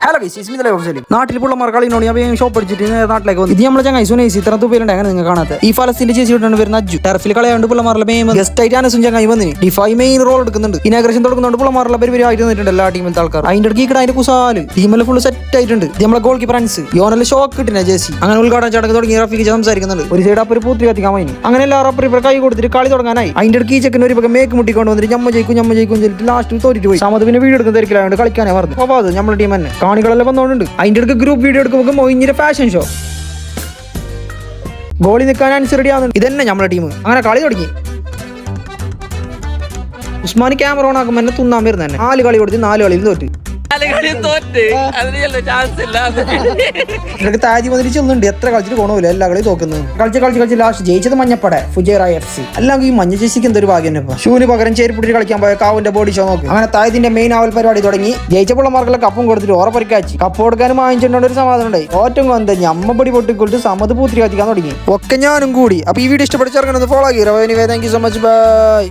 Hello നാട്ടിൽ പിള്ളമാർ കളിനോട് ഞാൻ shop അടിച്ചിട്ട് നാട്ടിലേക്ക് വന്നു. ഇത് നമ്മളെ ചങ്ങായി സുനൈസ് ഇത്ര പേരുണ്ട്. അങ്ങനെ നിങ്ങൾ കാണാത്ത ഈ ഫലസ്തീന്റെ ചേച്ചി വിട്ടാണ് വരുന്ന അജ്ജു. ടർഫിൽ കളയാണ്ട് പിള്ളമാരുടെ മെയിൻ ഗസ്റ്റ് ആയിട്ട് അനസും ചങ്ങായി വന്നിന്. ഡിഫായി മെയിൻ റോൾ എടുക്കുന്നുണ്ട്. ഇനാഗ്രേഷൻ തുടങ്ങുന്നുണ്ട്. പിള്ളമാരുടെ പേര് ആയിട്ട് വന്നിട്ടുണ്ട് എല്ലാ ടീമിലത്തെ ആൾക്കാർ. അതിന്റെ ഇടയ്ക്ക് അതിന്റെ കുസാല് ടീമിൽ ഫുൾ സെറ്റ് ആയിട്ടുണ്ട്. നമ്മളെ ഗോൾ കീപ്പർ ഫ്രണ്ട്സ് യോനല്ല ഷോക്ക് കിട്ടുന്ന ജേസി. അങ്ങനെ ഉദ്ഘാടന ചടങ്ങ് തുടങ്ങി റഫീഖ് സംസാരിക്കുന്നുണ്ട്. ഒരു സൈഡ് അപ്പർ പൂർത്തി കത്തിക്കാൻ വേണ്ടി അങ്ങനെ എല്ലാ റപ്പർ ഇവർ കൈ കൊടുത്തിട്ട് കളി തുടങ്ങാനായി. അതിന്റെ ഇടയ്ക്ക് ഈ ചെക്കൻ ഒരു പக்கம் മേക്ക് മുട്ടിക്കൊണ്ട് വന്നിട്ട് ഞമ്മ ജയിക്കും ചെല്ലിട്ട് ലാസ്റ്റ് തോറ്റിട്ട് പോയി. സമത് പിന്നെ വീഡിയോ എടുക്കുന്ന തിരക്കിലായതുകൊണ്ട് കളിക്കാനേ പറഞ്ഞു. അപ്പോൾ അത് നമ്മുടെ ടീം തന്നെ കാണികളെല്ലാം വന്നോണ്ട് അതിന്റെ ഇടയ്ക്ക് ഗ്രൂപ്പ് വീഡിയോ എടുക്കുമ്പോൾ മൊയിഞ്ഞിന്റെ ഫാഷൻ ഷോ ഗോളി നിൽക്കാൻ അനുസരിച്ച് ആവുന്നുണ്ട്. ഇതന്നെ നമ്മളെ ടീം. അങ്ങനെ കളി തുടങ്ങി. ഉസ്മാനി ക്യാമറ ഓൺ ആക്കുമ്പോൾ എന്നെ തുന്നാൻ വരുന്ന തന്നെ 4 കളി കൊടുത്ത് 4 കളിയിൽ തോറ്റ്. ഇതൊക്കെ താജി വന്നിട്ട് ചെന്നുണ്ട്. എത്ര കളിച്ചിട്ട് ഗുണമില്ല. എല്ലാ കളിയും തോക്കുന്നത്. കളിച്ച് ലാസ്റ്റ് ജയിച്ചത് മഞ്ഞപ്പട ഫുജേറ FC. അല്ലെങ്കിൽ ഈ മഞ്ഞ ചേച്ചിക്ക് എന്തൊരു ഭാഗ്യം. ഷൂന് പകരം ചേരിപ്പിടിച്ച് കളിക്കാൻ പോയ കാവിന്റെ ബോഡി ഷോ നോക്കി. അങ്ങനെ തായത്തിന്റെ മെയിൻ ആവൽ പരിപാടി തുടങ്ങി. ജയിച്ച പിള്ളമാർക്കുള്ള കപ്പും കൊടുത്തിട്ട് ഓറ പരിക്കാച്ചി. കപ്പ് കൊടുക്കാനും വാങ്ങിച്ചിട്ടുണ്ട്. ഒരു സമാധാനം ഉണ്ടായി. ഒറ്റം കൊന്ത ഞമ്മപടി പൊട്ടിക്കൊടുത്ത് സമത് പൂത്തിരി കത്തിക്കാൻ തുടങ്ങി. ഒക്കെ ഞാനും കൂടി. അപ്പൊ ഈ വീഡിയോ ഇഷ്ടപ്പെട്ട് ചേർക്കണം. ഫോളോ ആക്കി. Thank you so much. By.